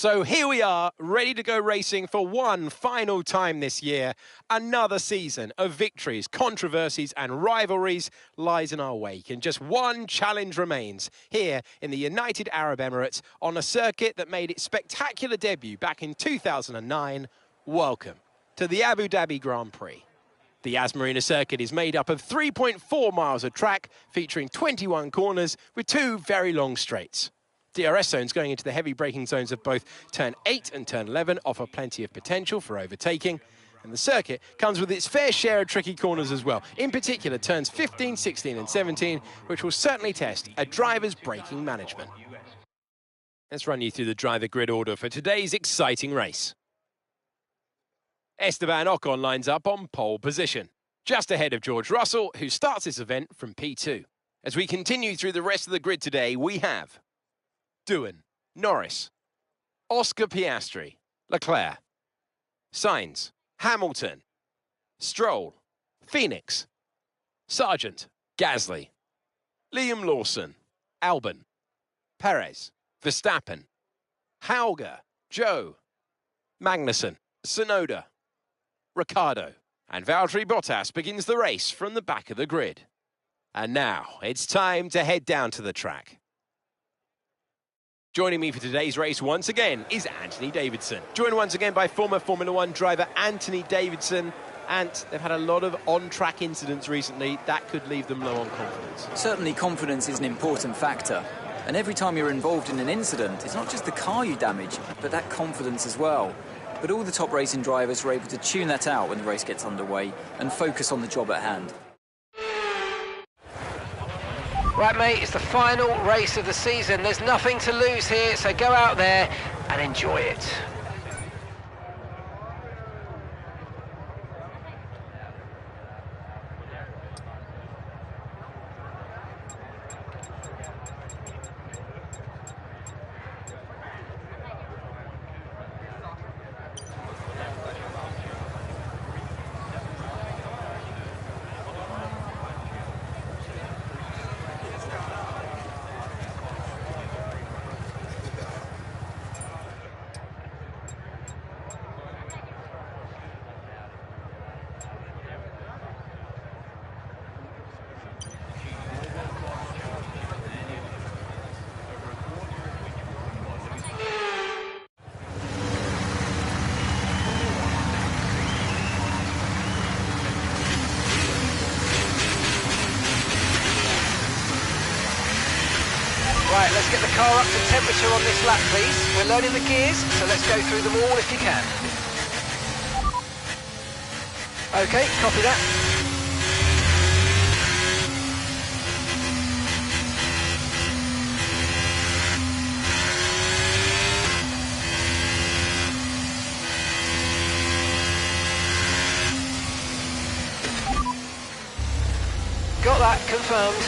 So here we are, ready to go racing for one final time this year. Another season of victories, controversies and rivalries lies in our wake. And just one challenge remains here in the United Arab Emirates on a circuit that made its spectacular debut back in 2009. Welcome to the Abu Dhabi Grand Prix. The Yas Marina circuit is made up of 3.4 miles of track, featuring 21 corners with two very long straights. DRS zones going into the heavy braking zones of both turn 8 and turn 11 offer plenty of potential for overtaking. And the circuit comes with its fair share of tricky corners as well, in particular turns 15, 16 and 17, which will certainly test a driver's braking management. Let's run you through the driver grid order for today's exciting race. Esteban Ocon lines up on pole position, just ahead of George Russell, who starts this event from P2. As we continue through the rest of the grid today, we have Doohan, Norris, Oscar Piastri, Leclerc, Sainz, Hamilton, Stroll, Phoenix, Sargent, Gasly, Liam Lawson, Albon, Perez, Verstappen, Hauger, Joe, Magnussen, Tsunoda, Ricciardo, and Valtteri Bottas begins the race from the back of the grid. And now it's time to head down to the track. Joining me for today's race once again is Anthony Davidson. Joined once again by former Formula One driver Anthony Davidson. And they've had a lot of on-track incidents recently. That could leave them low on confidence. Certainly confidence is an important factor. And every time you're involved in an incident, it's not just the car you damage, but that confidence as well. But all the top racing drivers are able to tune that out when the race gets underway and focus on the job at hand. Right, mate, it's the final race of the season. There's nothing to lose here, so go out there and enjoy it. Right, let's get the car up to temperature on this lap, please. We're learning the gears, so let's go through them all if you can. OK, copy that. Got that, confirmed.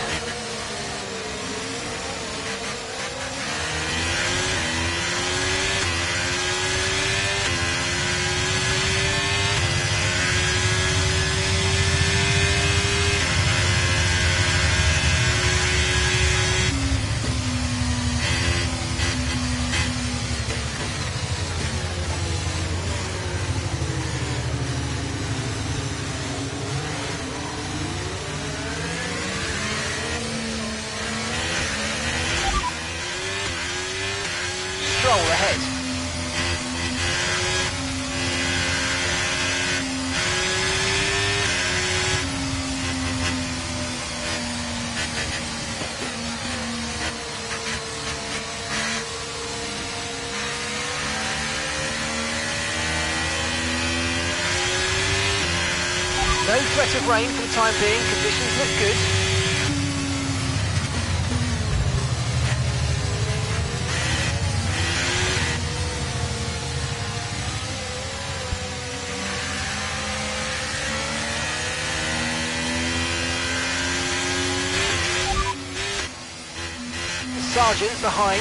Stroll ahead. No threat of rain for the time being, conditions look good. Sargent behind.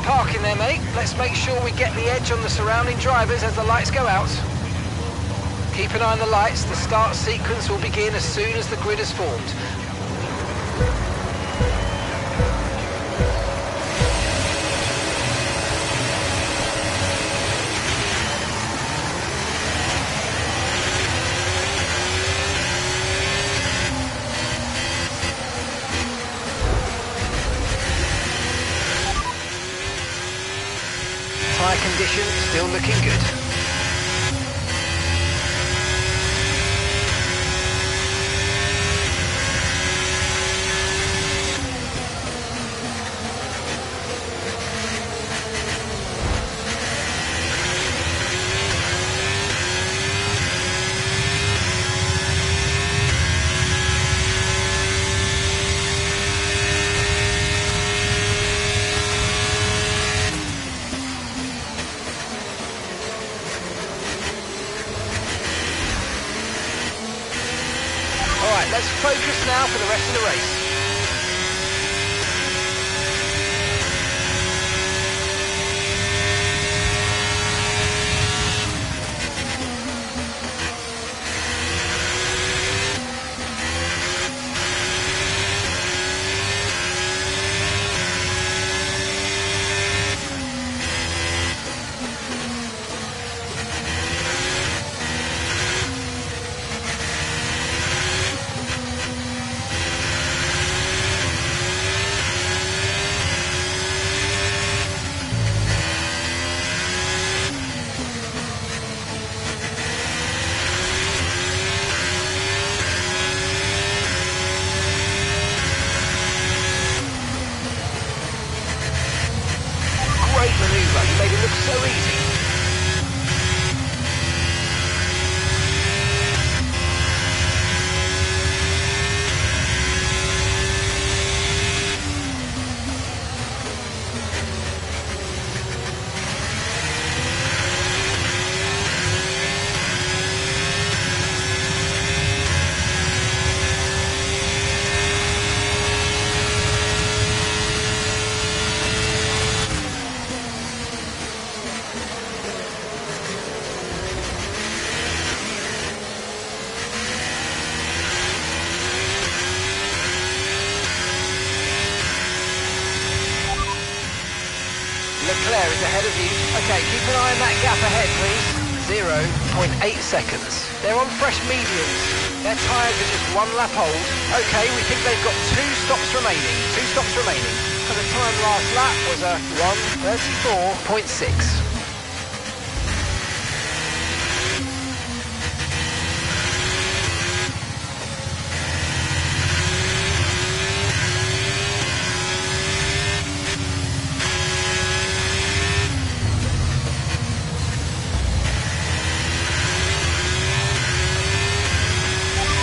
parking there, mate. Let's make sure we get the edge on the surrounding drivers as the lights go out. Keep an eye on the lights. The start sequence will begin as soon as the grid is formed. Tyre condition still looking good. Let's focus now for the rest of the race. Great manoeuvre, you made it look so easy. Leclerc is ahead of you. Okay, keep an eye on that gap ahead, please. 0.8 seconds. They're on fresh mediums. Their tyres are just one lap old. Okay, we think they've got two stops remaining. And the time last lap was a 1:34.6.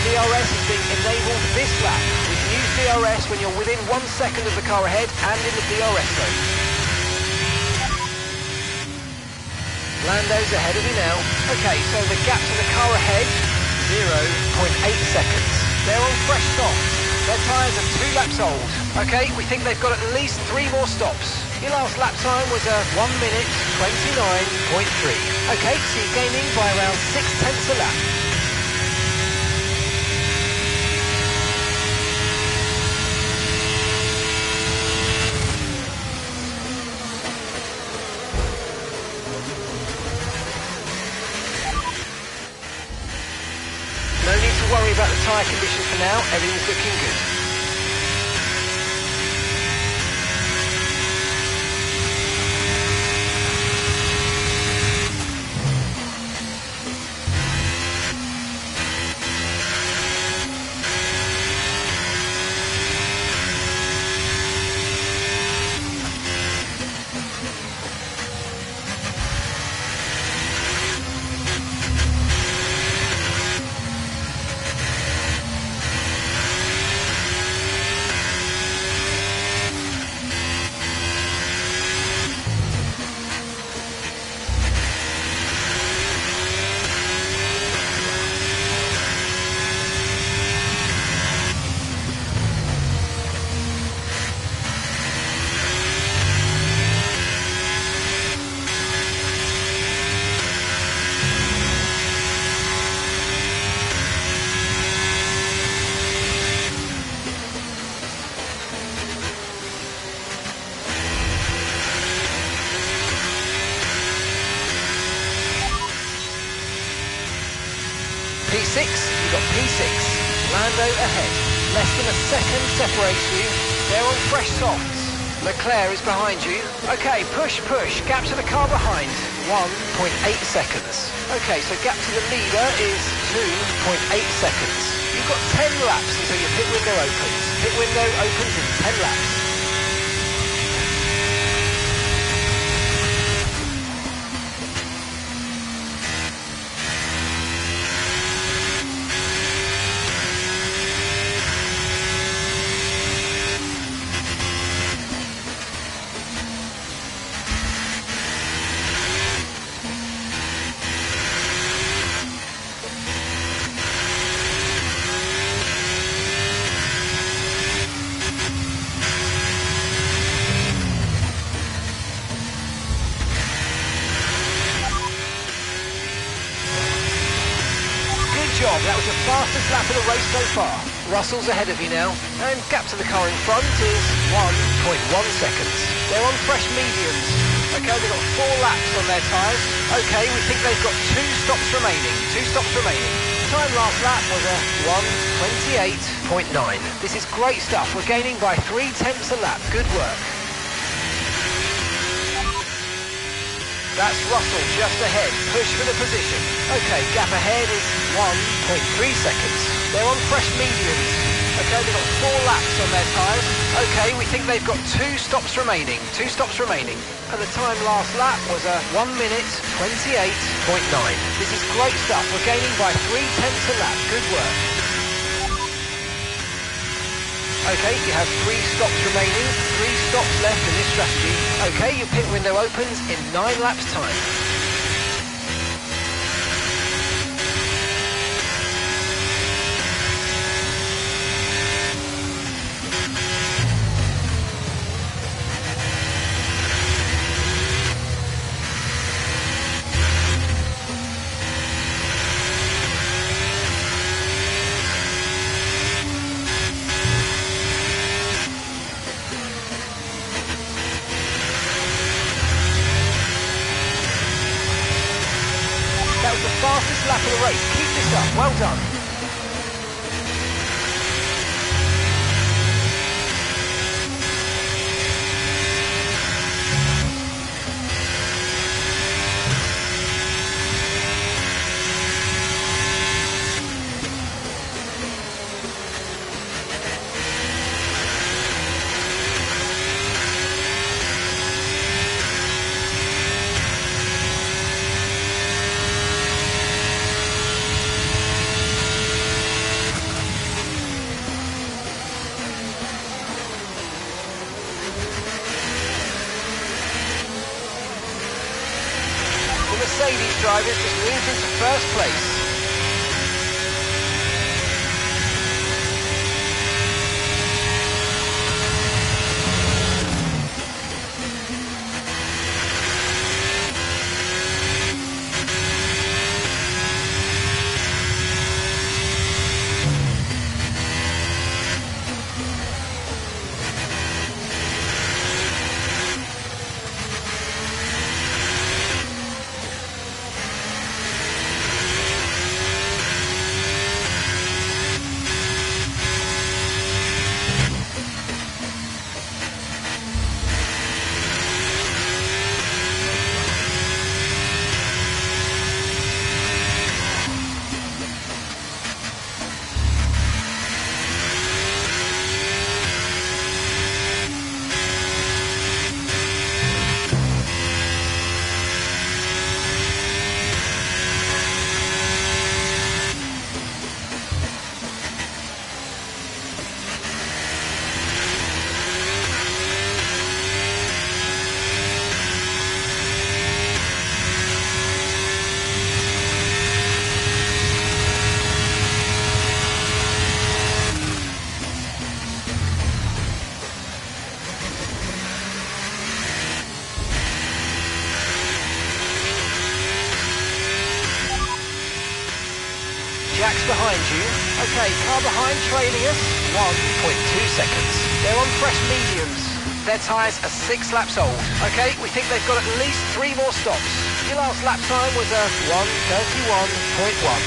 DRS is being enabled this lap. We can use DRS when you're within 1 second of the car ahead and in the DRS zone. Lando's ahead of you now. Okay, so the gap to the car ahead, 0.8 seconds. They're on fresh softs. Their tyres are 2 laps old. Okay, we think they've got at least 3 more stops. Your last lap time was a 1:29.3. Okay, so you're gaining by around 0.6 a lap. No need to worry about the tyre conditions for now, everything's looking good. P6. Lando ahead. Less than a second separates you. They're on fresh softs. Leclerc is behind you. Okay, push, push. Gap to the car behind. 1.8 seconds. Okay, so gap to the leader is 2.8 seconds. You've got 10 laps until your pit window opens. Pit window opens in 10 laps. That was the fastest lap of the race so far. Russell's ahead of you now, and gap to the car in front is 1.1 seconds. They're on fresh mediums. Okay, they've got 4 laps on their tyres. Okay, we think they've got 2 stops remaining. 2 stops remaining. Time last lap was a 1:28.9. This is great stuff. We're gaining by 0.3 a lap. Good work. That's Russell just ahead. Push for the position. Okay, gap ahead is 1.3 seconds. They're on fresh mediums. Okay, they've got 4 laps on their tyres. Okay, we think they've got 2 stops remaining. 2 stops remaining. And the time last lap was a 1:28.9. This is great stuff. We're gaining by 0.3 a lap. Good work. Okay, you have 3 stops remaining, 3 stops left in this strategy. Okay, your pit window opens in 9 laps time. Fastest lap of the race. Keep this up. Well done. Mercedes drivers just moved into first place. Jack's behind you. Okay, car behind trailing us. 1.2 seconds. They're on fresh mediums. Their tyres are 6 laps old. Okay, we think they've got at least 3 more stops. Your last lap time was a 1:31.1.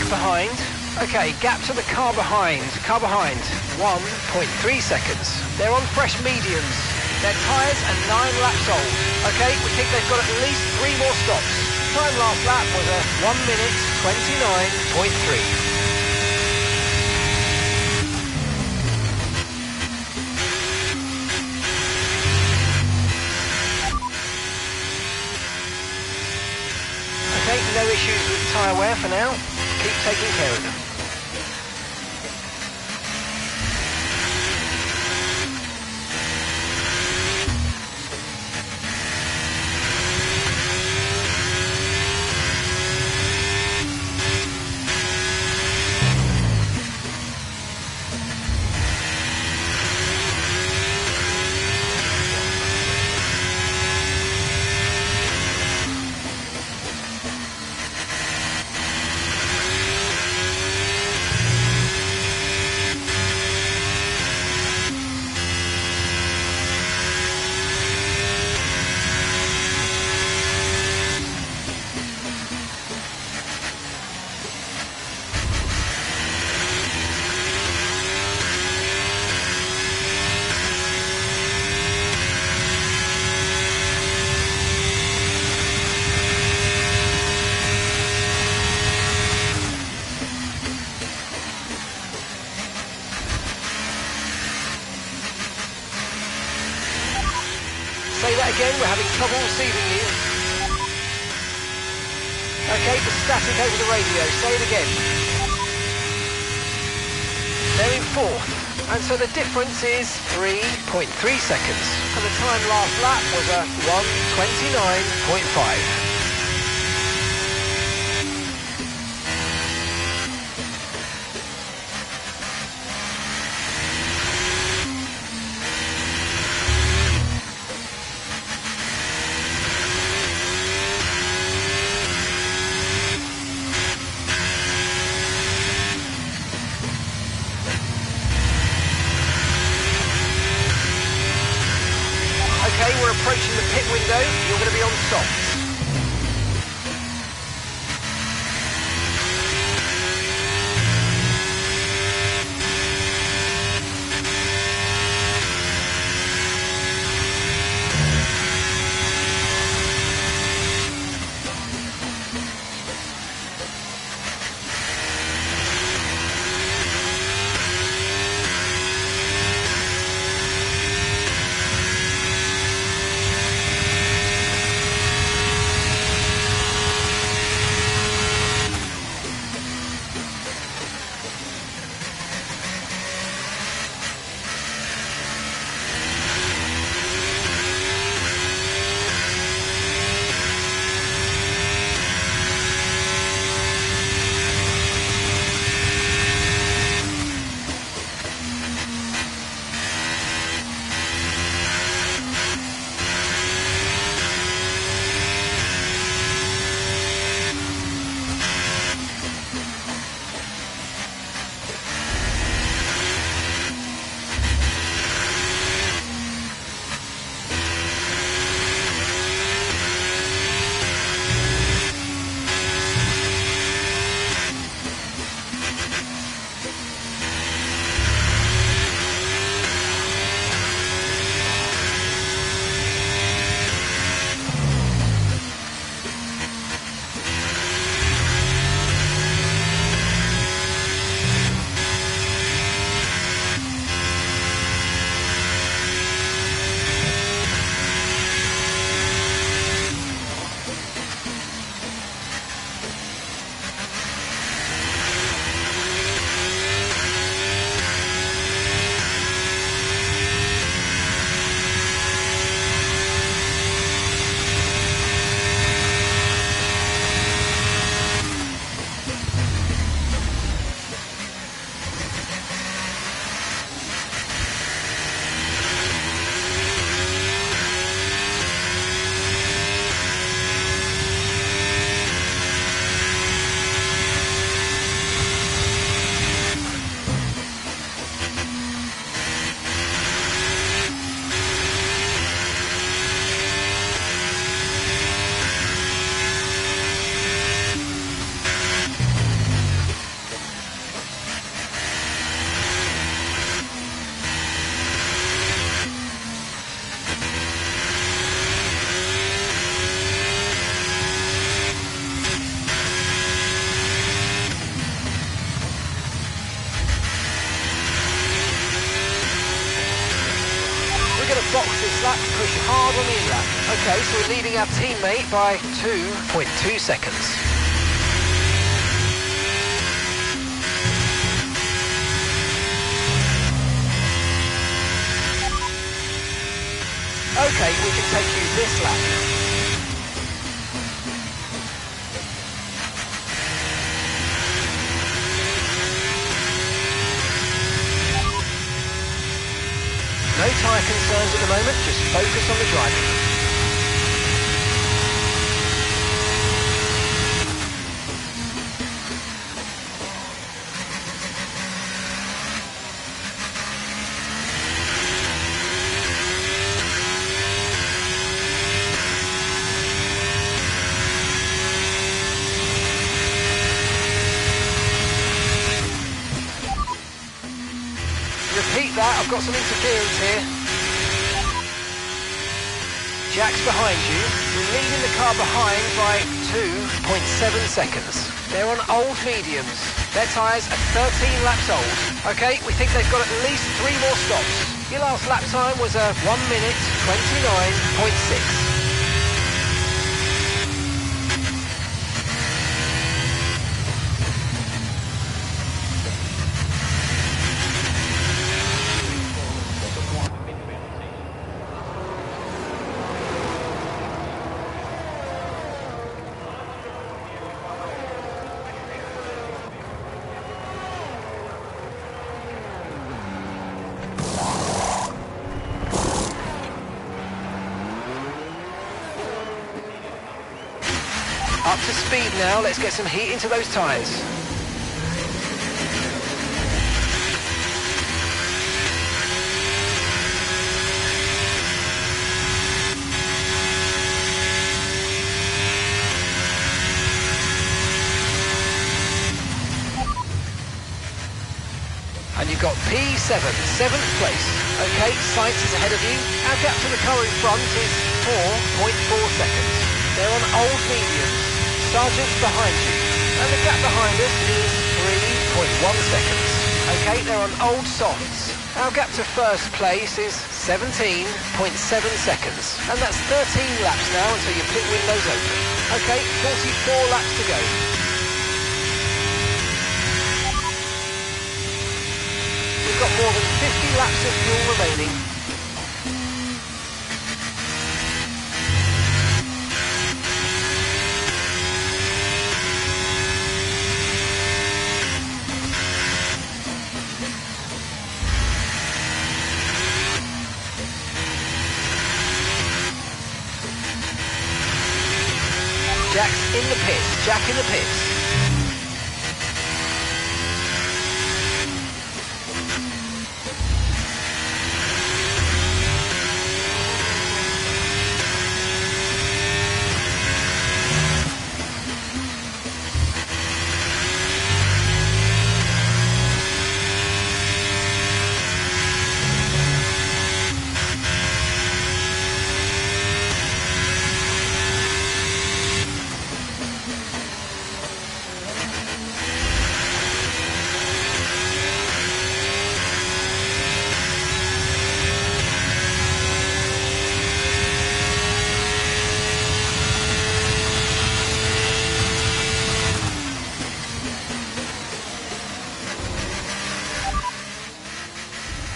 behind. Okay, gap to the car behind. 1.3 seconds. They're on fresh mediums. Their tyres are 9 laps old. Okay, we think they've got at least 3 more stops. Time last lap was a 1 minute 29.3. Okay, no issues with tyre wear for now. Keep taking care of them. Say that again, we're having trouble receiving you. Okay, the static over the radio, say it again. They're in 4th, and so the difference is 3.3 seconds. And the time last lap was a 1:29.5. Okay, we're approaching the pit window. You're going to be on softs. box this lap, push hard on the in-lap. Okay, so we're leading our teammate by 2.2 seconds. Okay, we can take you this lap. No tyre concerns at the moment, just focus on the driving. Repeat that, I've got some interference here. Jack's behind you. We're leading the car behind by 2.7 seconds. They're on old mediums. Their tyres are 13 laps old. Okay, we think they've got at least 3 more stops. Your last lap time was a 1 minute 29.6. Up to speed now, let's get some heat into those tyres. And you've got P7, 7th place. Okay, Sainz is ahead of you. Our gap to the car in front is 4.4 seconds. They're on old mediums. Sargent's behind you. And the gap behind us is 3.1 seconds. Okay, they're on old softs. Our gap to first place is 17.7 seconds. And that's 13 laps now until your pit window's open. Okay, 44 laps to go. We've got more than 50 laps of fuel remaining. Jack's in the pits. Jack in the pits.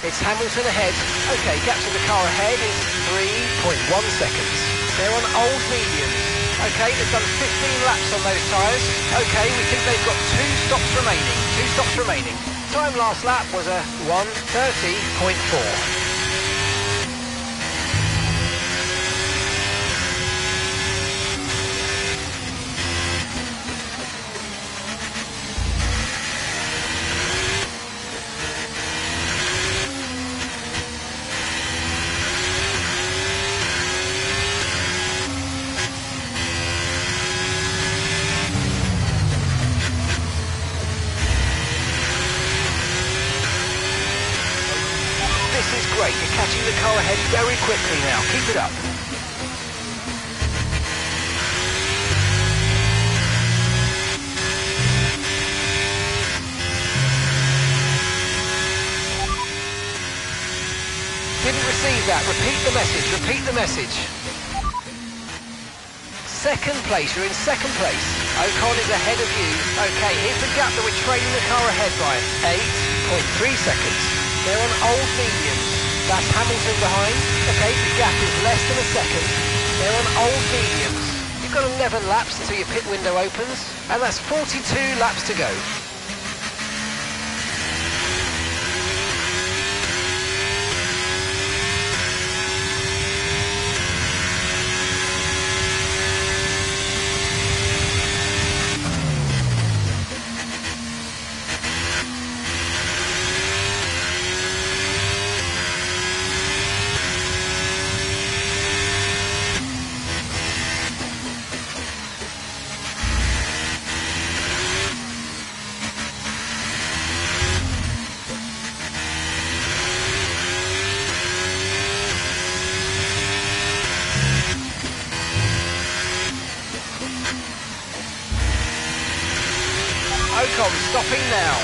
It's Hamilton ahead. Okay, gap to the car ahead is 3.1 seconds. They're on old mediums. Okay, they've done 15 laps on those tyres. Okay, we think they've got 2 stops remaining. 2 stops remaining. Time last lap was a 1:30.4. This is great, you're catching the car ahead very quickly now, keep it up. didn't receive that. Repeat the message, repeat the message. Second place, you're in second place. Ocon is ahead of you. Okay, here's the gap that we're trailing the car ahead by. 8.3 seconds. They're on old mediums. That's Hamilton behind. Okay, the gap is less than a second. They're on old mediums. You've got 11 laps until your pit window opens, and that's 42 laps to go. Ocon stopping now.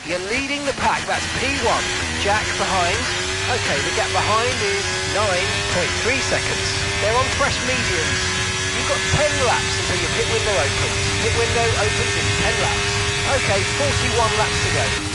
You're leading the pack, that's P1. Jack behind. Okay, the gap behind is 9.3 seconds. They're on fresh mediums. You've got 10 laps until your pit window opens. Pit window opens in 10 laps. Okay, 41 laps to go.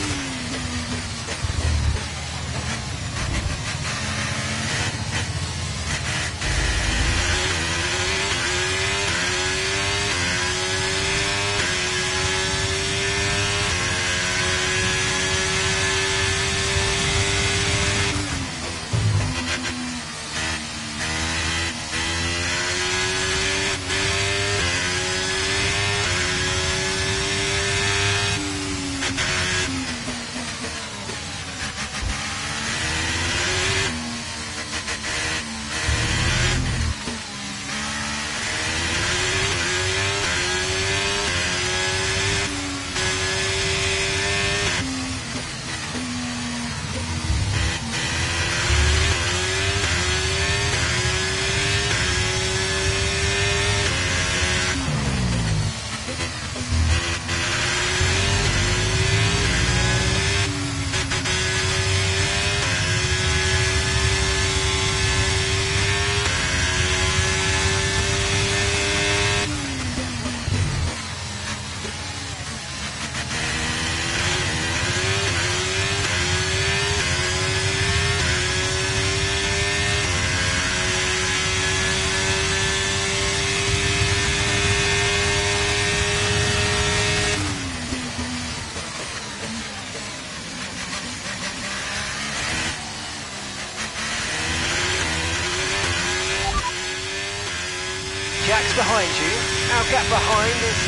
Jack's behind you. Our gap behind is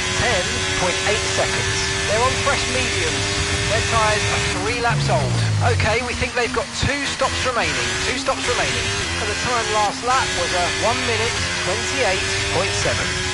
10.8 seconds. They're on fresh mediums. Their tyres are 3 laps old. Okay, we think they've got 2 stops remaining. 2 stops remaining. And the time last lap was a 1 minute 28.7.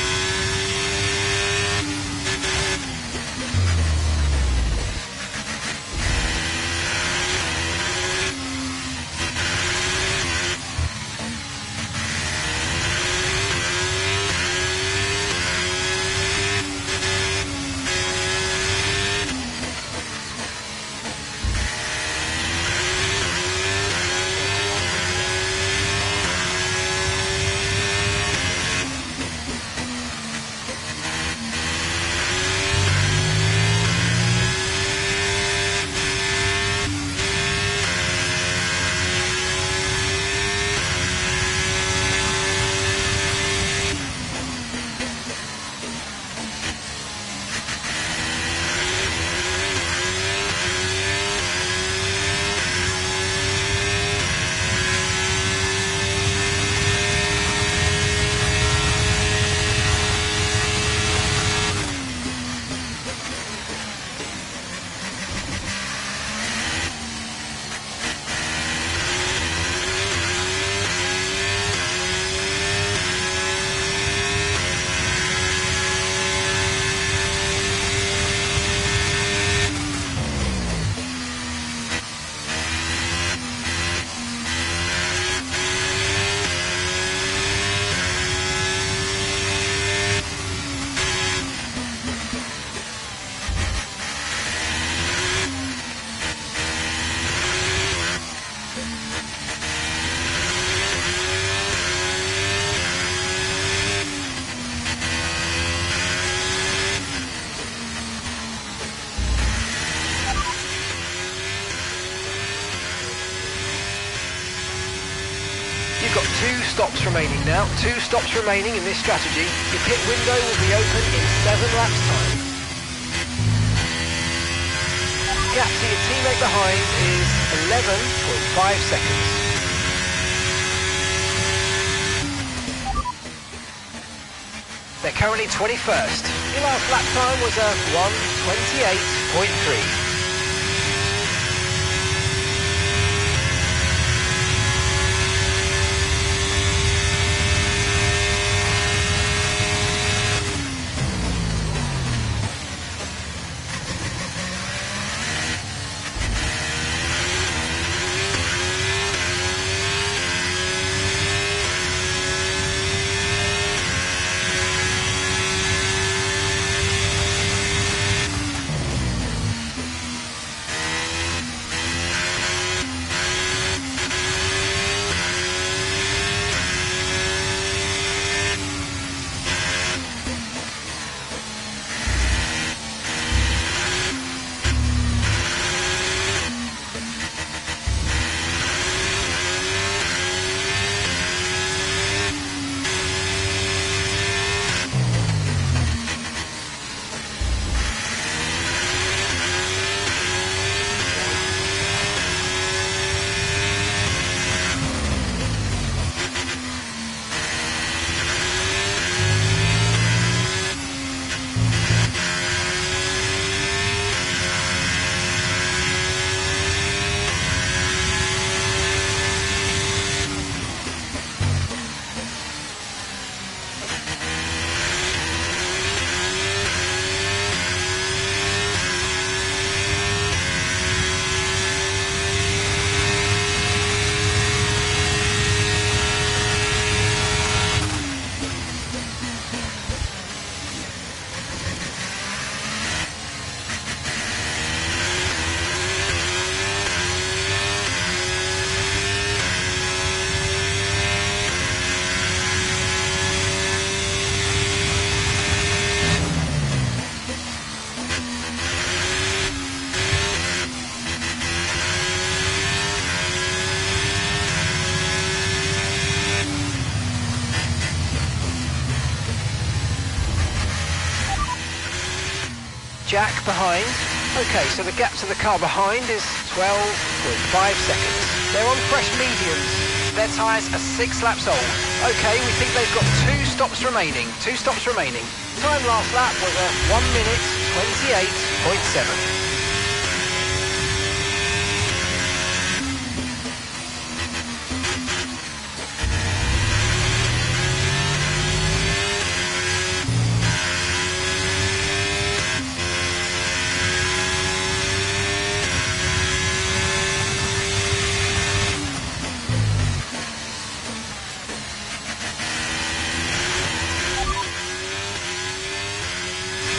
stops remaining now. 2 stops remaining in this strategy. Your pit window will be open in 7 laps time. Gap to your teammate behind is 11.5 seconds. They're currently 21st. Your last lap time was a 1:28.3. Jack behind. Okay, so the gap to the car behind is 12.5 seconds. They're on fresh mediums. Their tyres are 6 laps old. Okay, we think they've got 2 stops remaining. 2 stops remaining. Time last lap was a 1:28.7.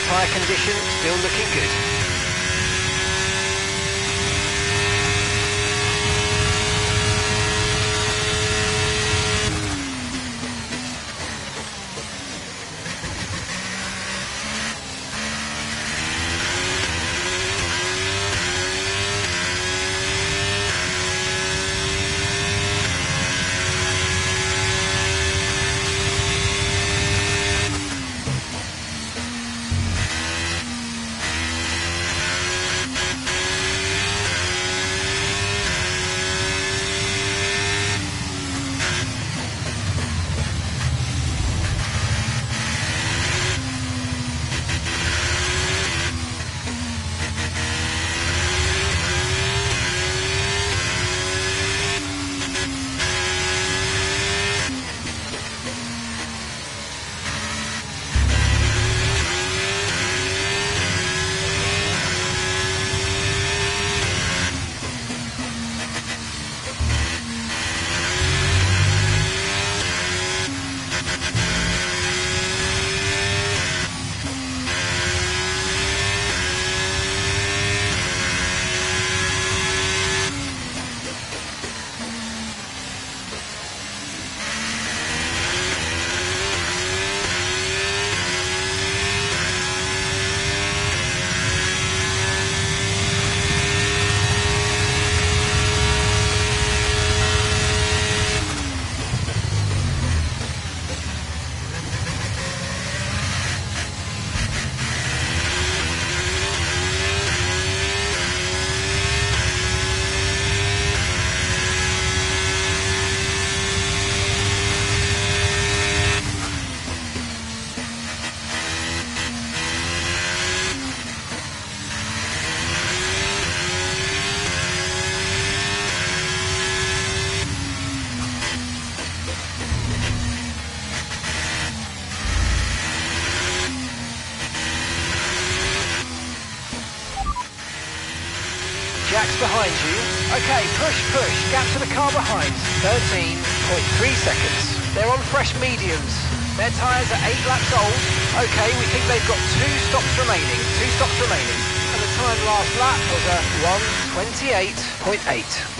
Tyre condition still looking good. Jack's behind you. Okay, push, gap to the car behind. 13.3 seconds. They're on fresh mediums. Their tyres are 8 laps old. Okay, we think they've got 2 stops remaining. And the time last lap was a 1:28.8.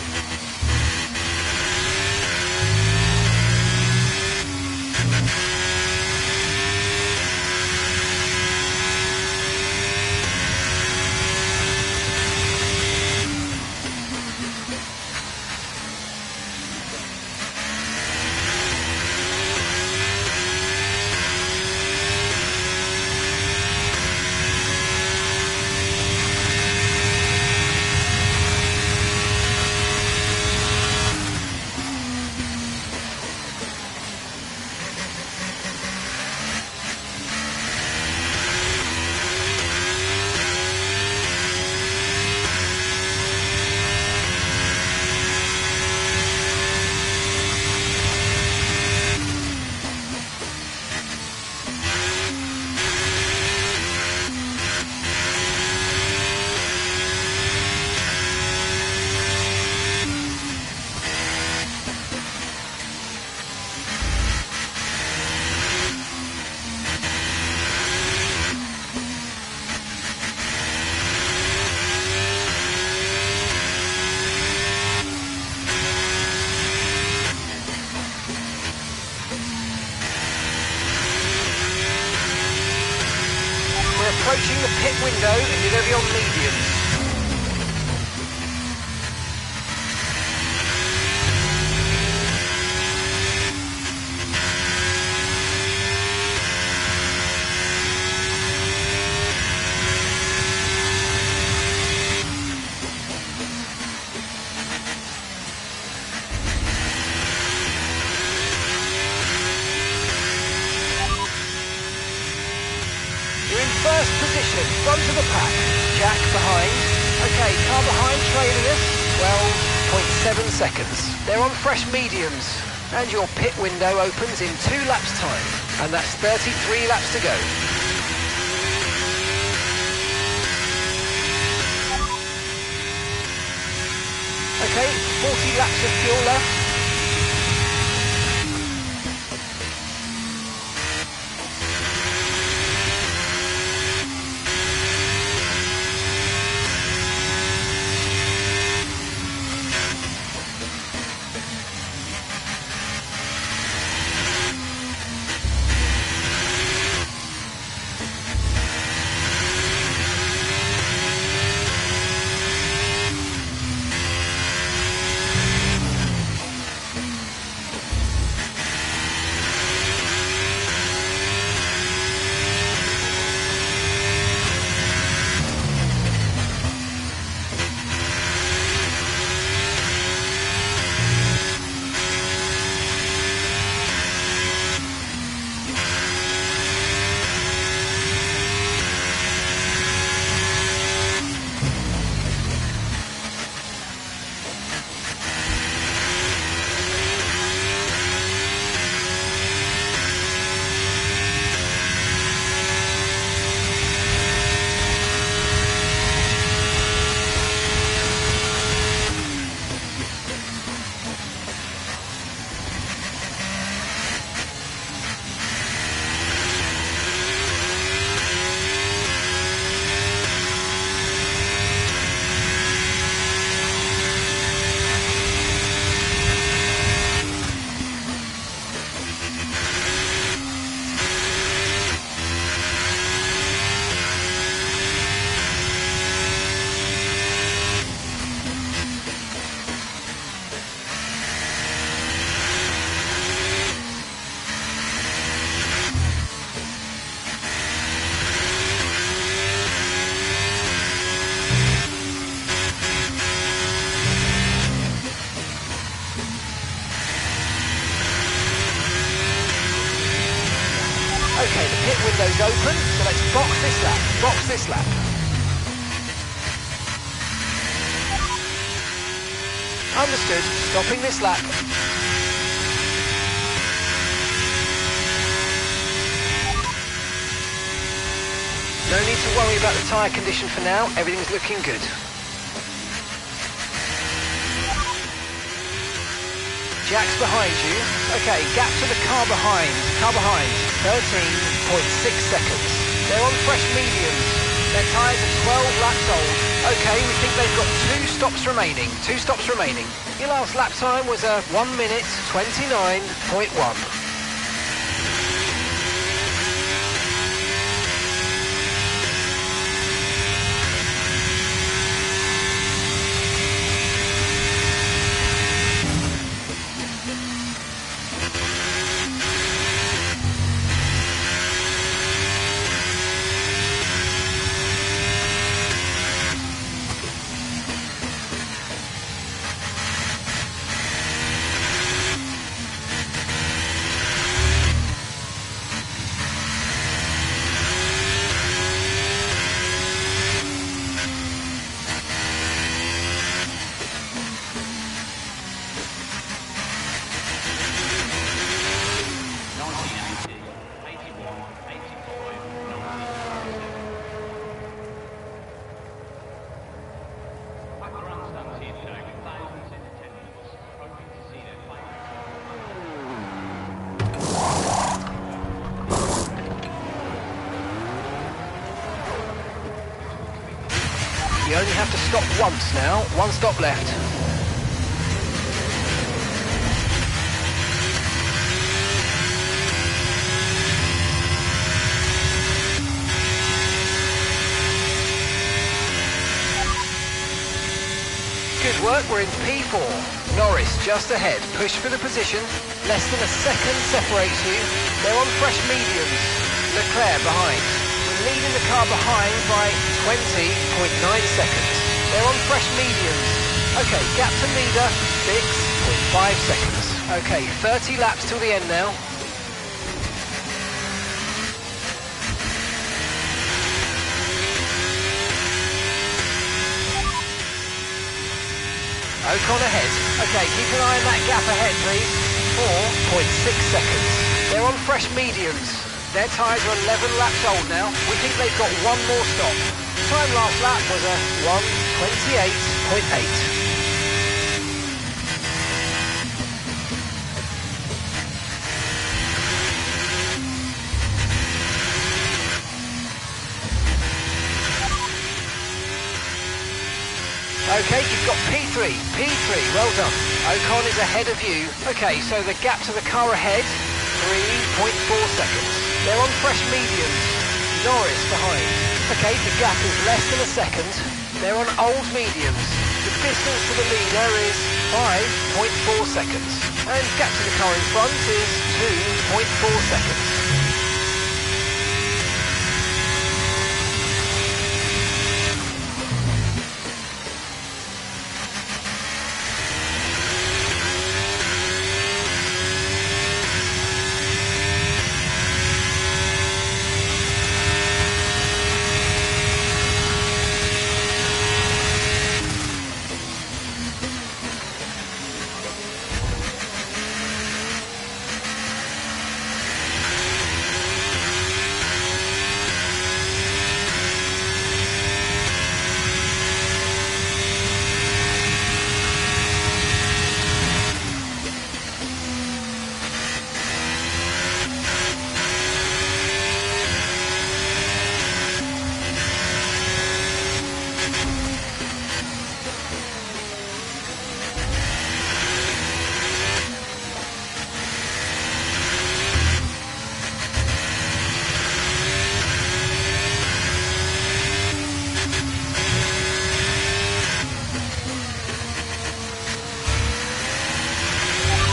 Approaching the pit window and you're going to be on mediums. First position, front of the pack. Jack behind. Okay, car behind trailing us. 12.7 seconds. They're on fresh mediums. And your pit window opens in 2 laps time. And that's 33 laps to go. Okay, 40 laps of fuel left. Okay, the pit window's open, so let's box this lap. Understood, stopping this lap. No need to worry about the tyre condition for now, everything's looking good. Jack's behind you. Okay, gap to the car behind. 13.6 seconds. They're on fresh mediums. Their tyres are 12 laps old. Okay, we think they've got 2 stops remaining. Your last lap time was a 1 minute 29.1. You only have to stop once now. 1 stop left. Good work, we're in P4. Norris just ahead. Push for the position. Less than a second separates you. They're on fresh mediums. Leclerc behind. We're leading the car behind by 20.9 seconds. They're on fresh mediums. Okay, gap to leader, 6.5 seconds. Okay, 30 laps till the end now. Ocon ahead. Okay, keep an eye on that gap ahead, please. 4.6 seconds. They're on fresh mediums. Their tyres are 11 laps old now. We think they've got 1 more stop. Time last lap was a 1:28.8. Okay, you've got P3, well done. Ocon is ahead of you. Okay, so the gap to the car ahead, 3.4 seconds. They're on fresh mediums. Norris behind. Okay, the gap is less than a second. They're on old mediums. The distance to the leader is 5.4 seconds. And gap to the car in front is 2.4 seconds.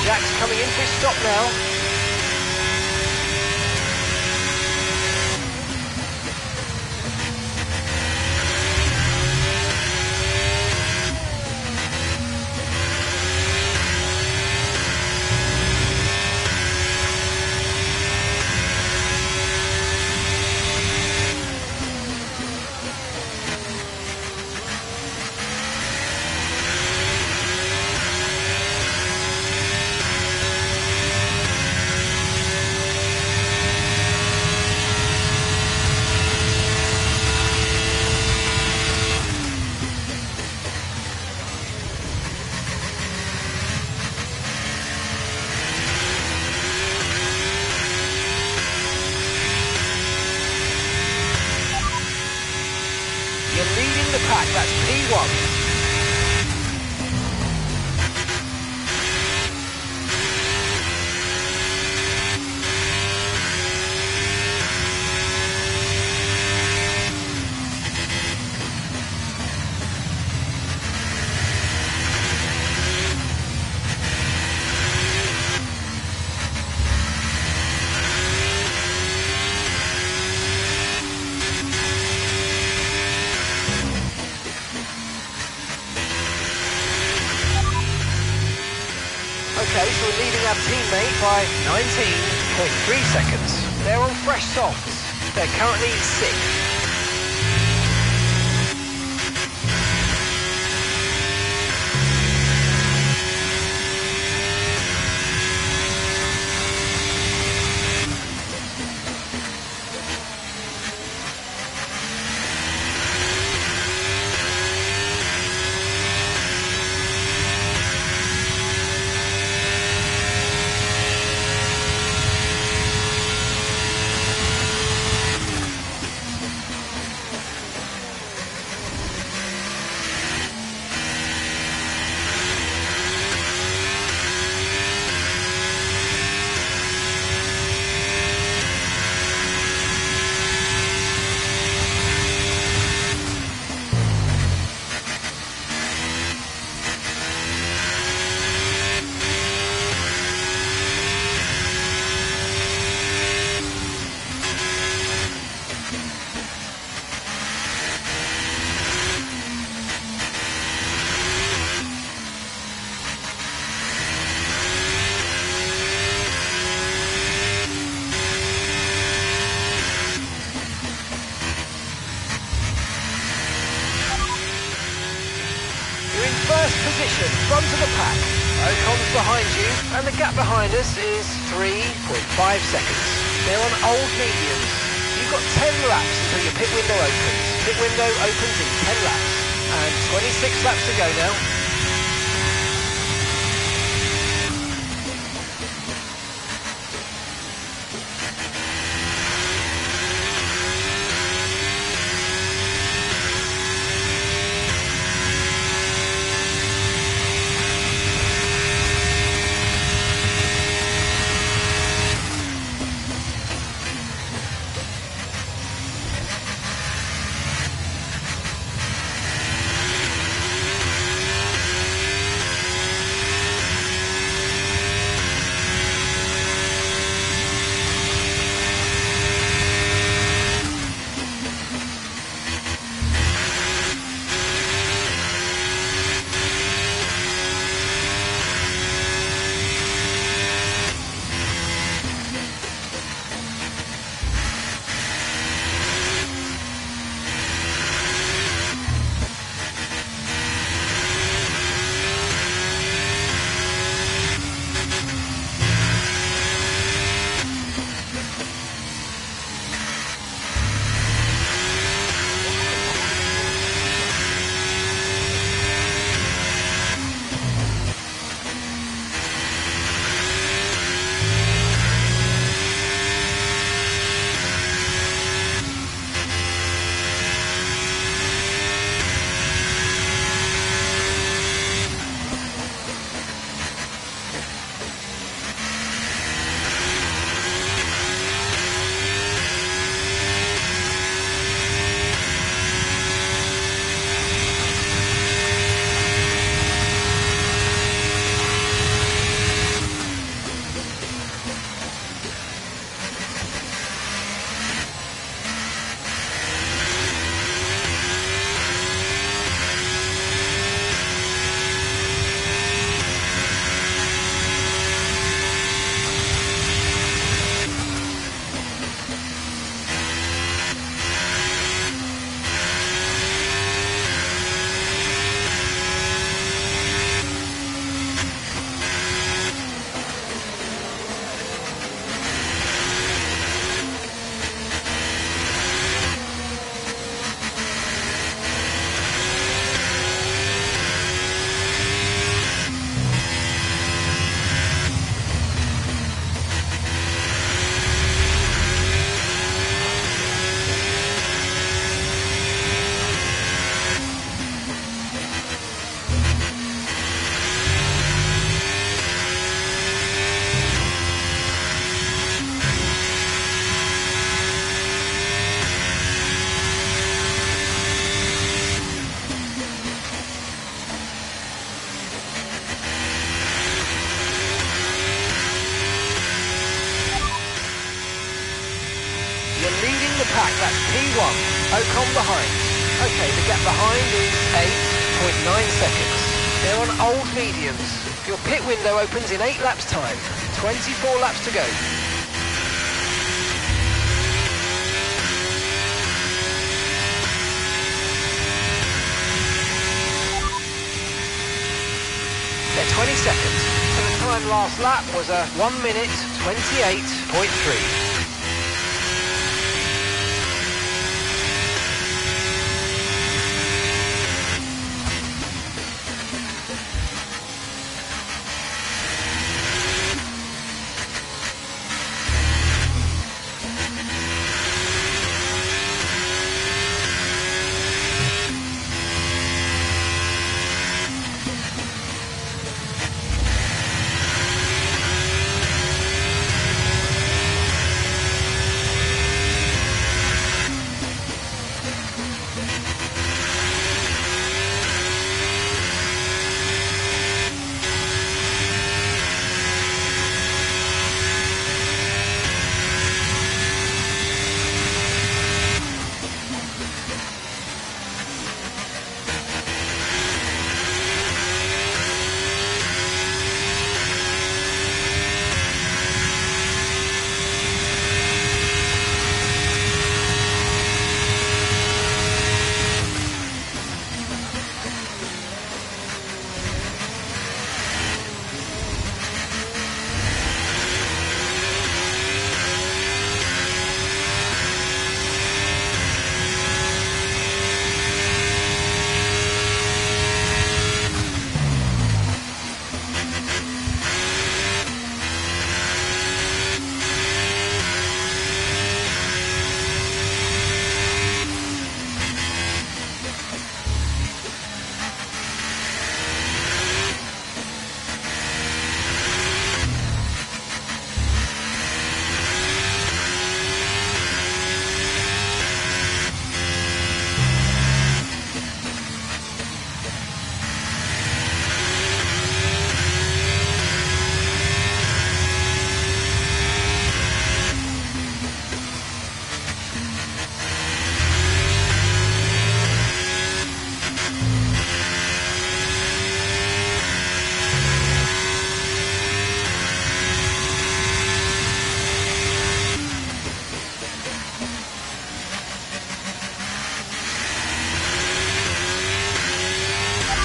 Jack's coming in for his stop now. You're leading the pack, that's P1. Okay, so we're leading our teammate by 19.3 seconds. They're on fresh softs. They're currently 6th. First position, front of the pack. Ocon's behind you, and the gap behind us is 3.5 seconds. They're on old mediums. You've got 10 laps until your pit window opens. Pit window opens in 10 laps. And 26 laps to go now. Ocon behind. Okay, the gap behind is 8.9 seconds. They're on old mediums. Your pit window opens in 8 laps time. 24 laps to go. They're 20 seconds. So the time last lap was a 1 minute 28.3.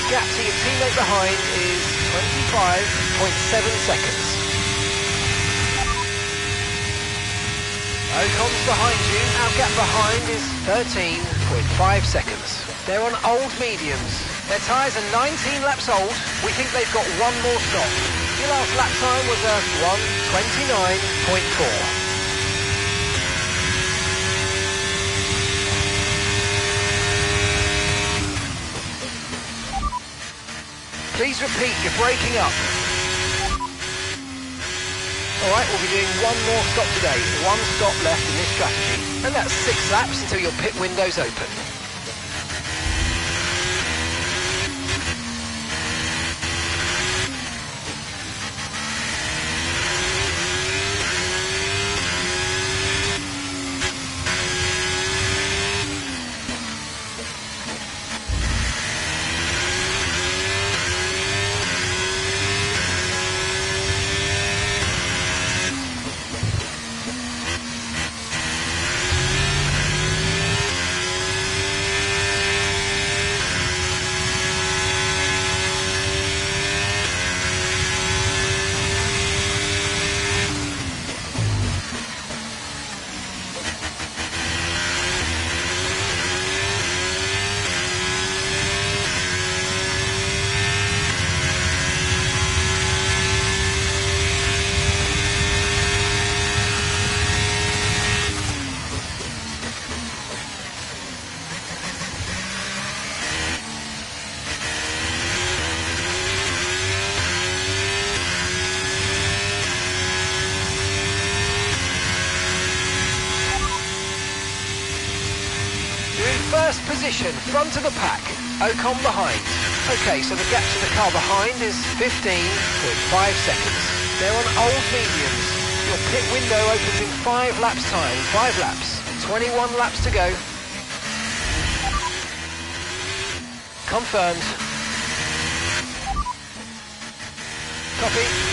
Gap to your teammate behind is 25.7 seconds. Ocon's behind you. Our gap behind is 13.5 seconds. They're on old mediums. Their tyres are 19 laps old. We think they've got one more stop. Your last lap time was a 1:29.4. Please repeat, you're breaking up. All right, we'll be doing one more stop today. One stop left in this strategy. And that's 6 laps until your pit window's open. First position, front of the pack, Ocon behind. Okay, so the gap to the car behind is 15.5 seconds. They're on old mediums. Your pit window opens in 5 laps time, 5 laps, 21 laps to go. Confirmed. Copy.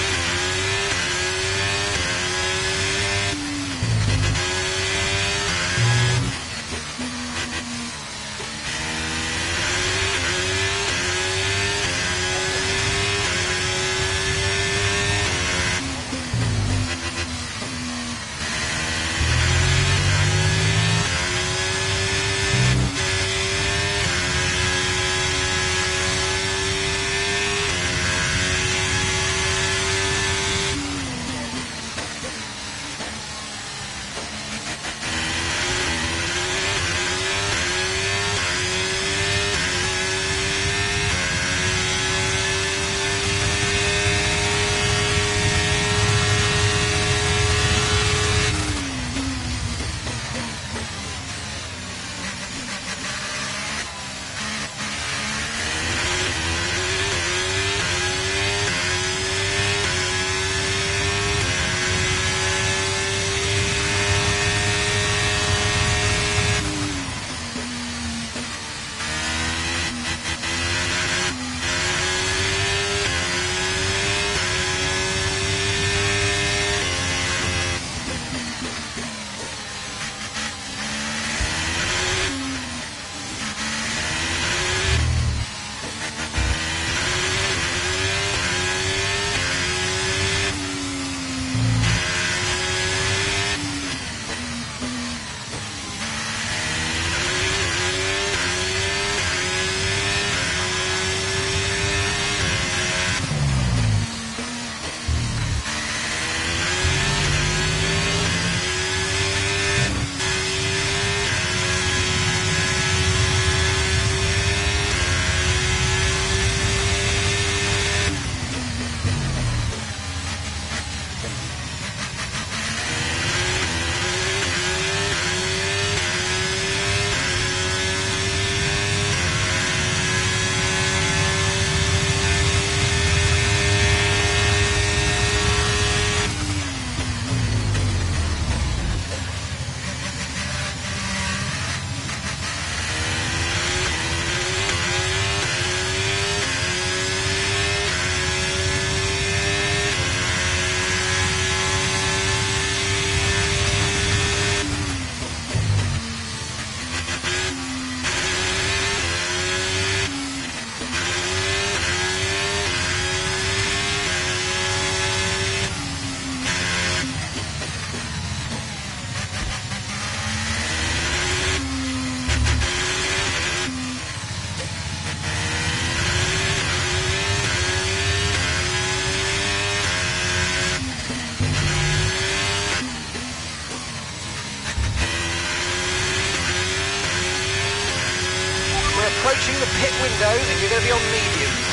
Approaching the pit window and you're going to be on mediums.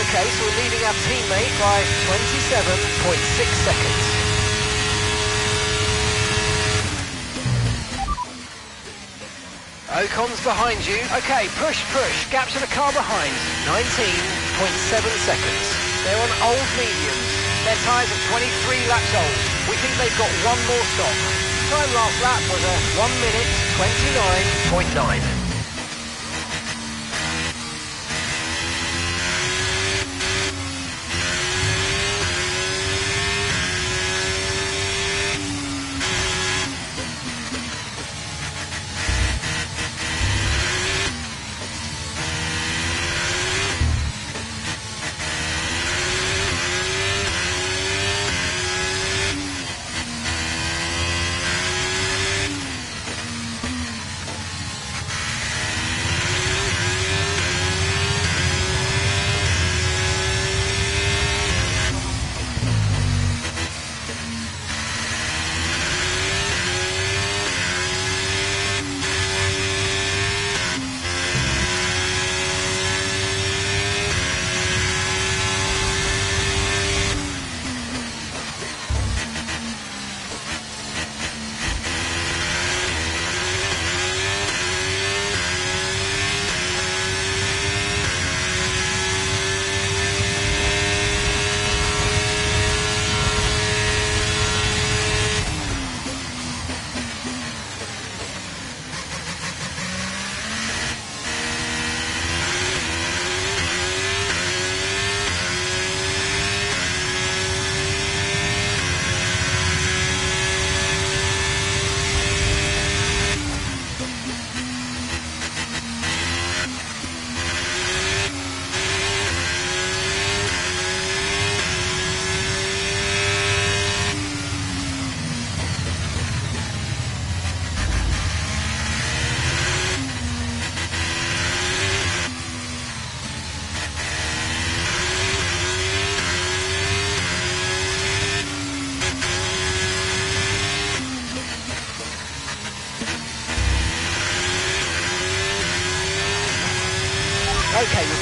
Okay, so we're leading our teammate by 27.6 seconds. Ocon's behind you. Okay, push, push. Gap to the car behind. 19.7 seconds. They're on old mediums. Their tyres are 23 laps old. We think they've got one more stop. Time last lap was a 1 minute 29.9.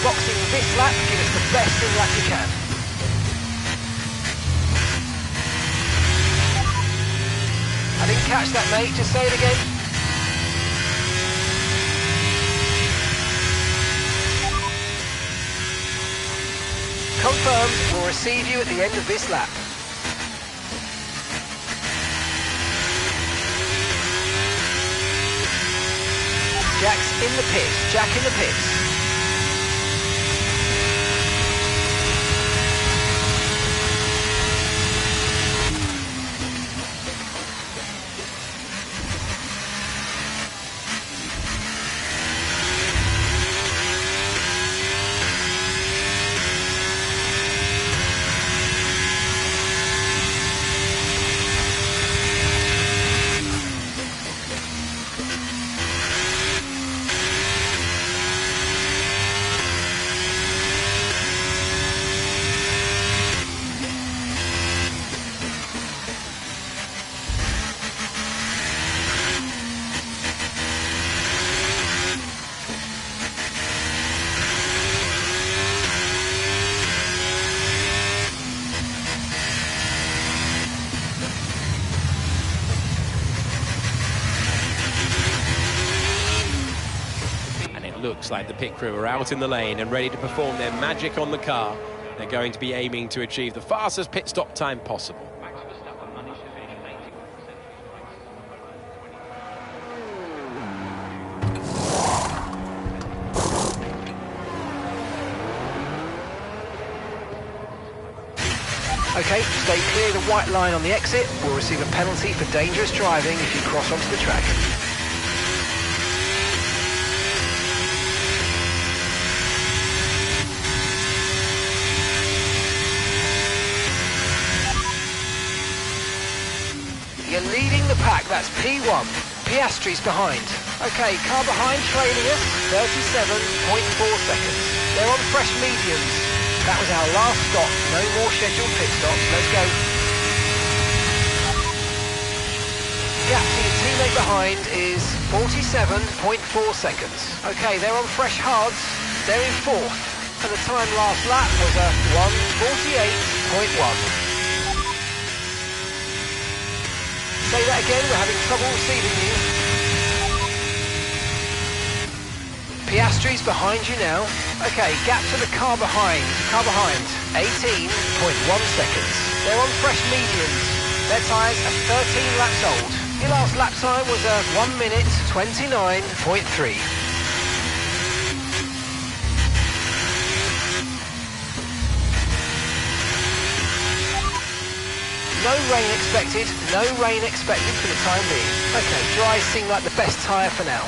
boxing this lap, give us the best in lap you can. I didn't catch that, mate. Just say it again. Confirmed. We'll receive you at the end of this lap. Jack's in the pits. Jack in the pits. Looks like the pit crew are out in the lane and ready to perform their magic on the car. They're going to be aiming to achieve the fastest pit stop time possible. Okay, stay clear of the white line on the exit. We'll receive a penalty for dangerous driving if you cross onto the track. You're leading the pack, that's P1. Piastri's behind. Okay, car behind trailing us, 37.4 seconds. They're on fresh mediums. That was our last stop, no more scheduled pit stops. Let's go. Gap to your teammate behind is 47.4 seconds. Okay, they're on fresh hards. They're in fourth. And the time last lap was a 1:48.1. Say that again, we're having trouble receiving you. Piastri's behind you now. Okay, gap to the car behind. 18.1 seconds. They're on fresh mediums. Their tyres are 13 laps old. Your last lap time was a 1:29.3. No rain expected, no rain expected for the time being. Okay, dry seem like the best tyre for now.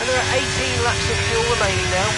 And there are 18 laps of fuel remaining now.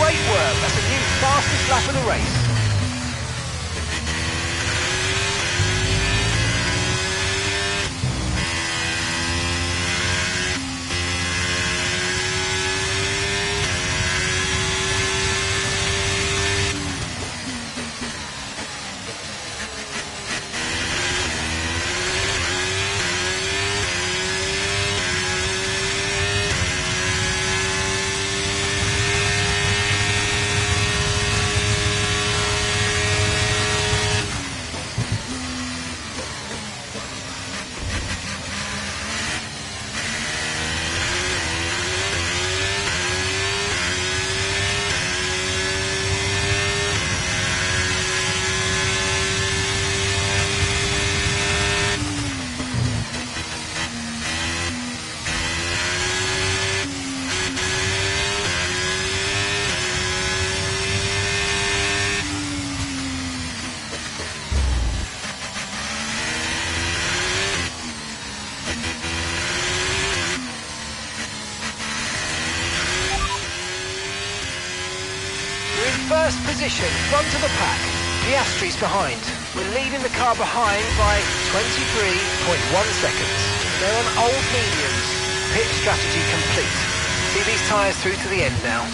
Great work, that's a new fastest lap of the race. position, front of the pack. Piastri's behind. We're leading the car behind by 23.1 seconds. They're on old mediums. Pit strategy complete. See these tyres through to the end now.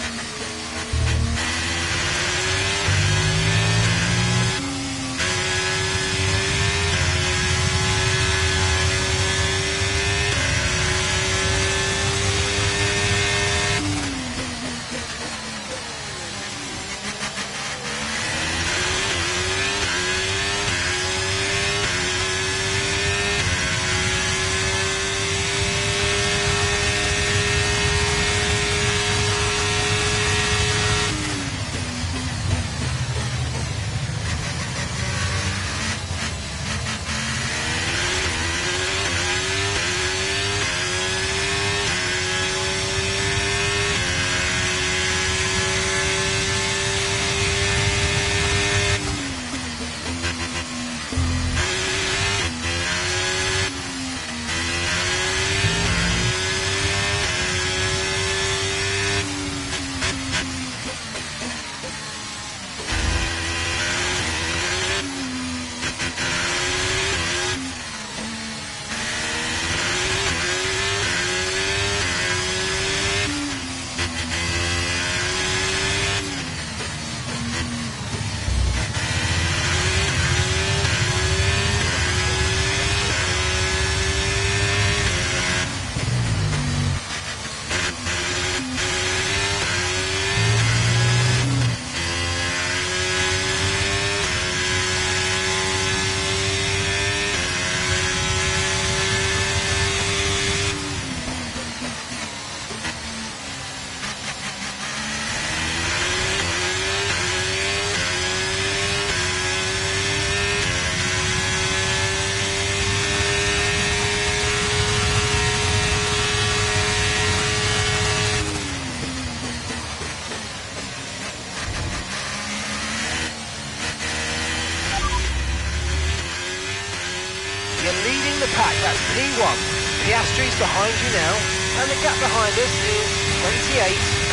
You're leading the pack, that's P1. Piastri's behind you now, and the gap behind us is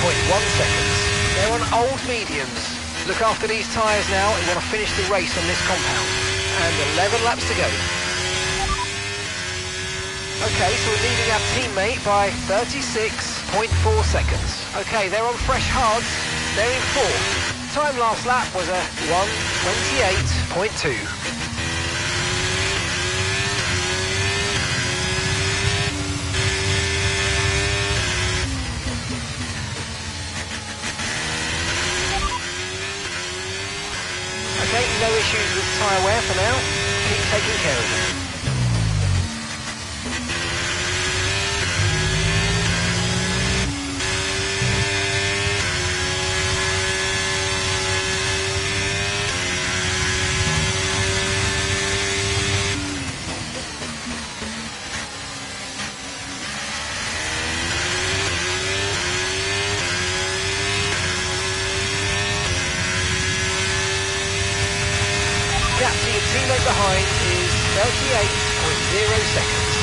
28.1 seconds. They're on old mediums. Look after these tyres now, and you want to finish the race on this compound. And 11 laps to go. Okay, so we're leading our teammate by 36.4 seconds. Okay, they're on fresh hards. They're in fourth. Time last lap was a 1:28.2. Okay, no issues with tyre wear for now. Keep taking care of them. Gap to your teammate behind is 38.0 seconds.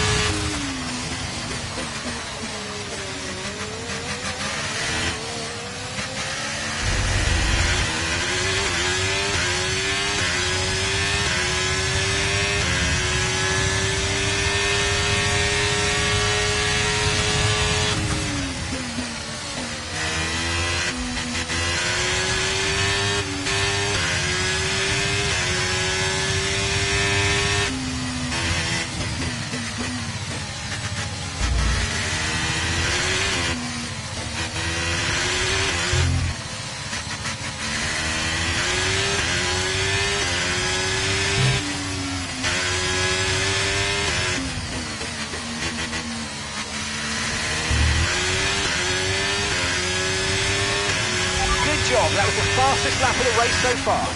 That was the fastest lap of the race so far.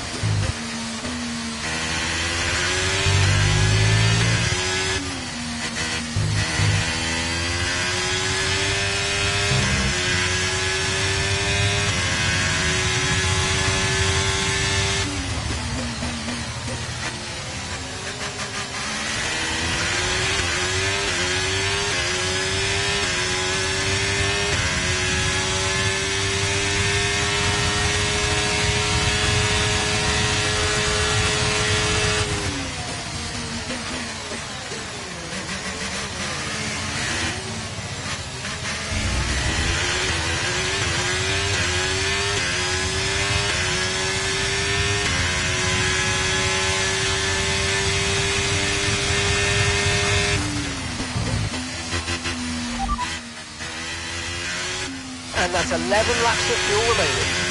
That's 11 laps of fuel remaining.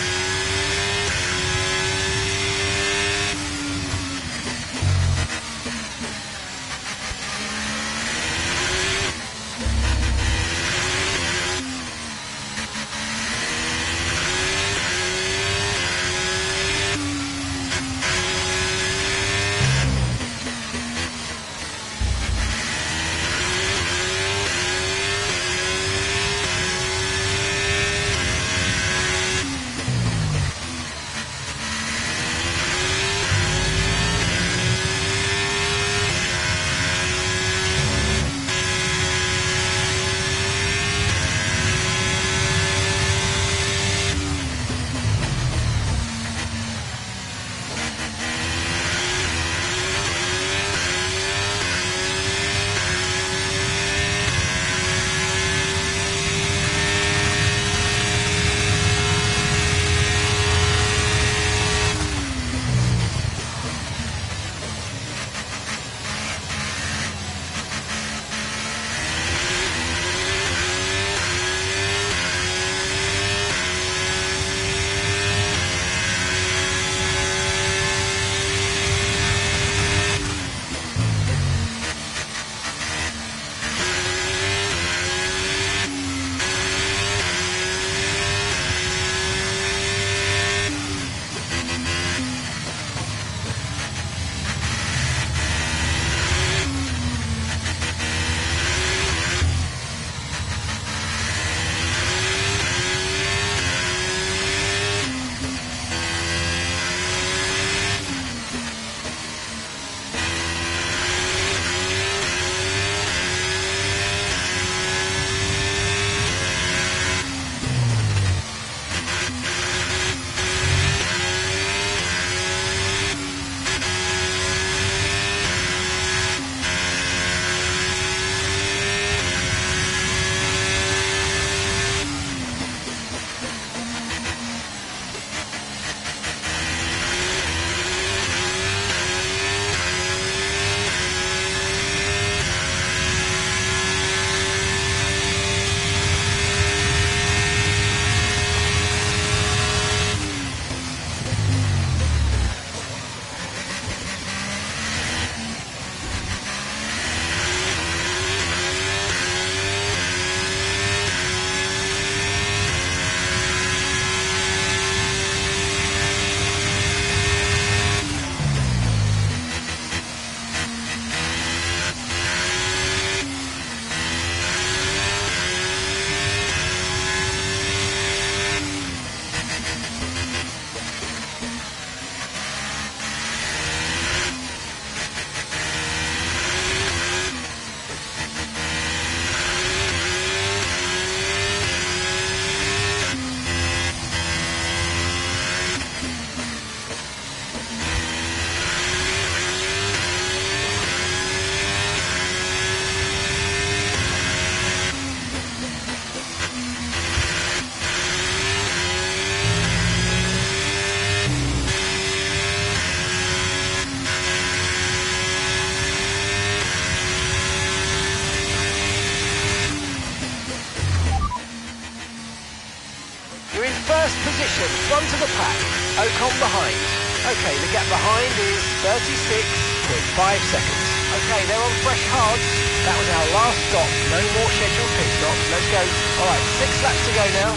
First position, front of the pack, Ocon behind. Okay, the gap behind is 36.5 seconds. Okay, they're on fresh hards. That was our last stop. No more scheduled pit stops. Let's go. All right, 6 laps to go now.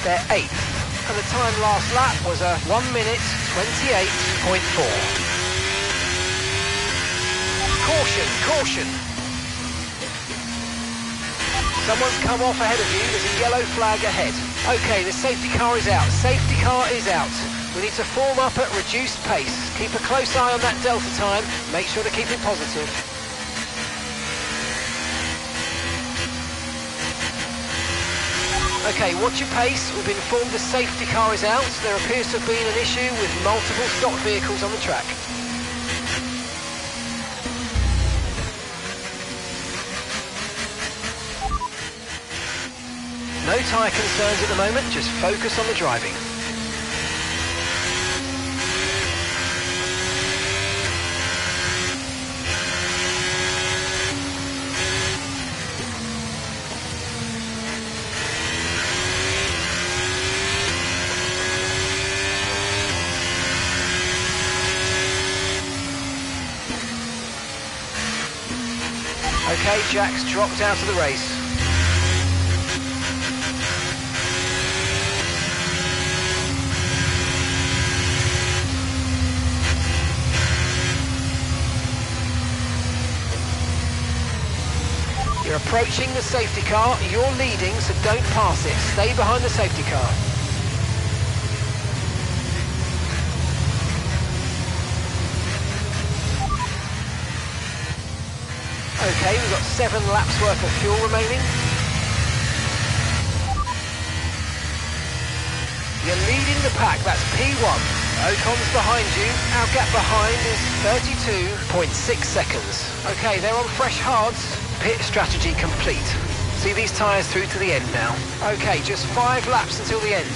They're 8th. And the time last lap was a 1 minute 28.4. Caution, caution. Someone's come off ahead of you. There's a yellow flag ahead. Okay, the safety car is out. Safety car is out. We need to form up at reduced pace. Keep a close eye on that delta time. Make sure to keep it positive. Okay, watch your pace. We've been informed the safety car is out. There appears to have been an issue with multiple stock vehicles on the track. No tyre concerns at the moment, just focus on the driving. Okay, Jack's dropped out of the race. You're approaching the safety car. You're leading, so don't pass it. Stay behind the safety car. Okay, we've got 7 laps worth of fuel remaining. You're leading the pack, that's P1. Ocon's behind you. Our gap behind is 32.6 seconds. Okay, they're on fresh hards. Pit strategy complete. See these tyres through to the end now. Okay, just 5 laps until the end.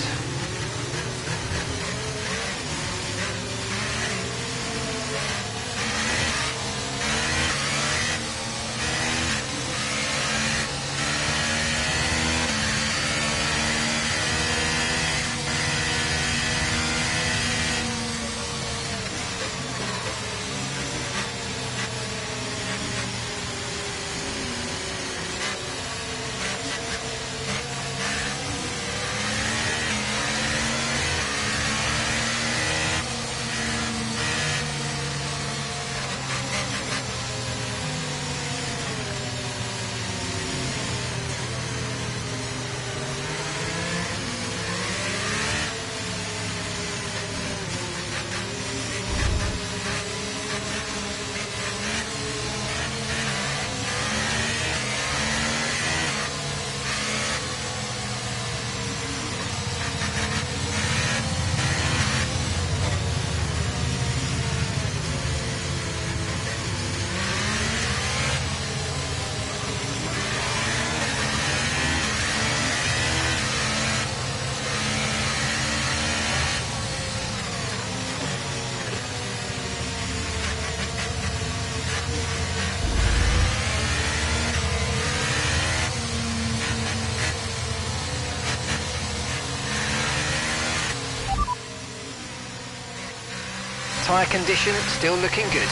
Tyre condition still looking good.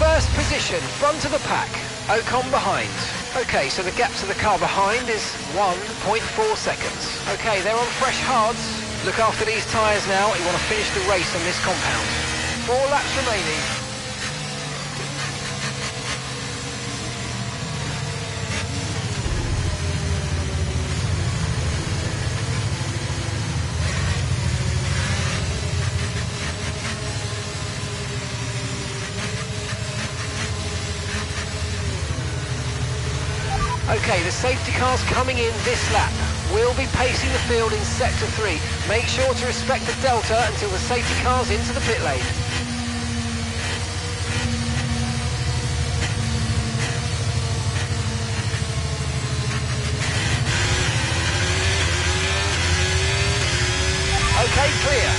First position, front of the pack, Ocon behind. Okay, so the gap to the car behind is 1.4 seconds. Okay, they're on fresh hards. Look after these tyres now. You want to finish the race on this compound. 4 laps remaining. Okay, the safety car's coming in this lap. We'll be pacing the field in sector 3. Make sure to respect the delta until the safety car's into the pit lane. Okay, clear.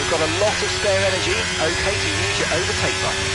Got a lot of spare energy, okay to use your overtake button.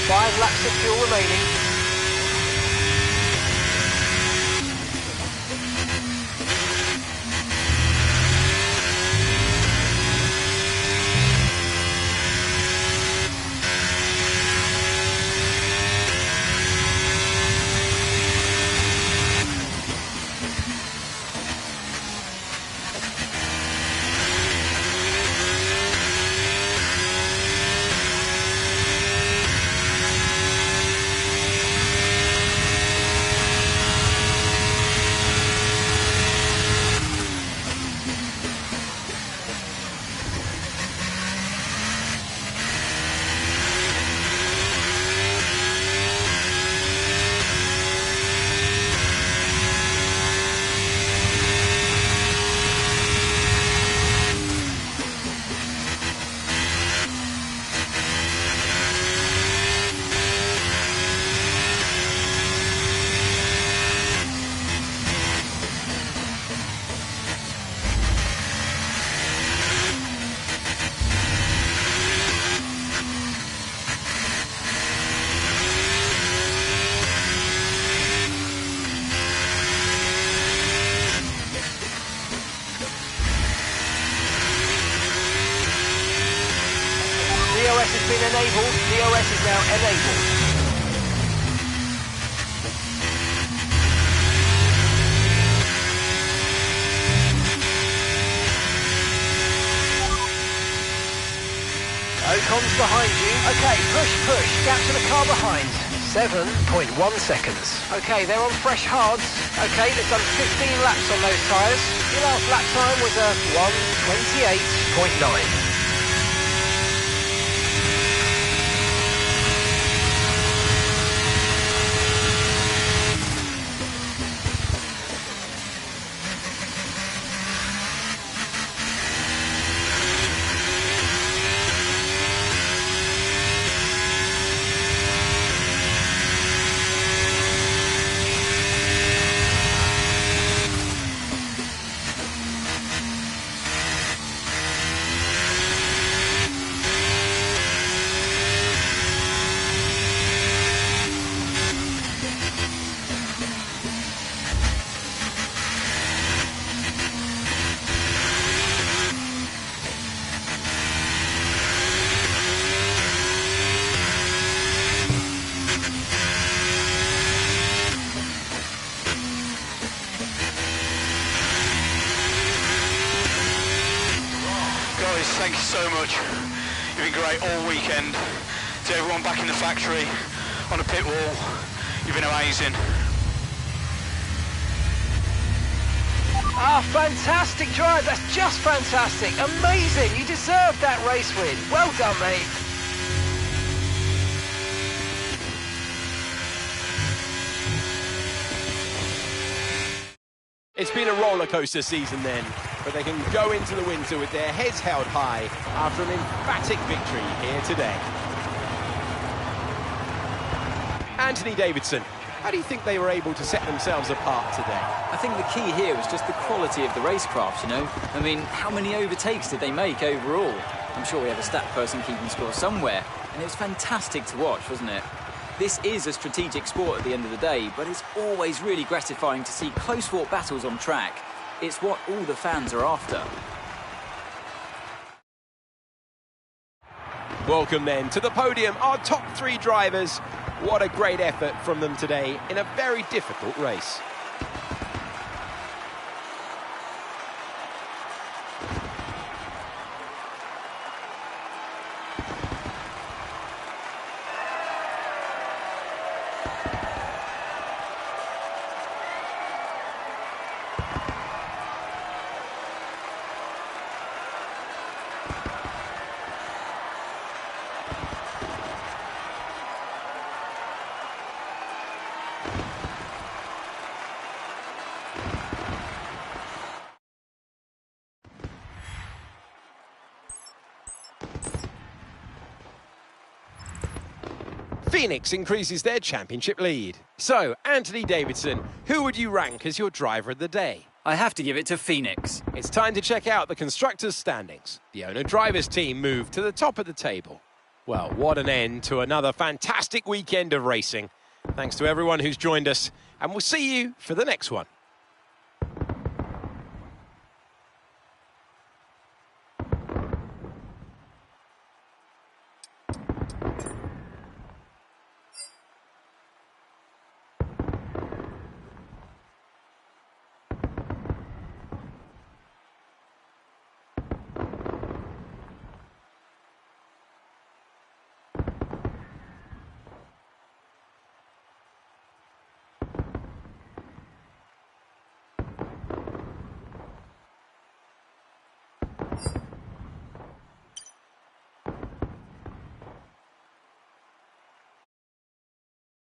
5 laps of fuel remaining. DOS has been enabled. DOS is now enabled. Ocon's behind you. Okay, push. Gap to the car behind. 7.1 seconds. Okay, they're on fresh hards. Okay, they've done 15 laps on those tyres. Your last lap time was a 1:28.9. Thank you so much. You've been great all weekend. To everyone back in the factory, on the pit wall, you've been amazing. Ah, fantastic drive. That's just fantastic. Amazing. You deserved that race win. Well done, mate. It's been a roller coaster season then, but they can go into the winter with their heads held high after an emphatic victory here today. Anthony Davidson, how do you think they were able to set themselves apart today? I think the key here was just the quality of the racecraft, you know? I mean, how many overtakes did they make overall? I'm sure we have a stat person keeping score somewhere, and it was fantastic to watch, wasn't it? This is a strategic sport at the end of the day, but it's always really gratifying to see close-fought battles on track. It's what all the fans are after. Welcome then to the podium, our top 3 drivers. What a great effort from them today in a very difficult race. Phoenix increases their championship lead. So, Anthony Davidson, who would you rank as your driver of the day? I have to give it to Phoenix. It's time to check out the constructors' standings. The owner-drivers team moved to the top of the table. Well, what an end to another fantastic weekend of racing. Thanks to everyone who's joined us, and we'll see you for the next one.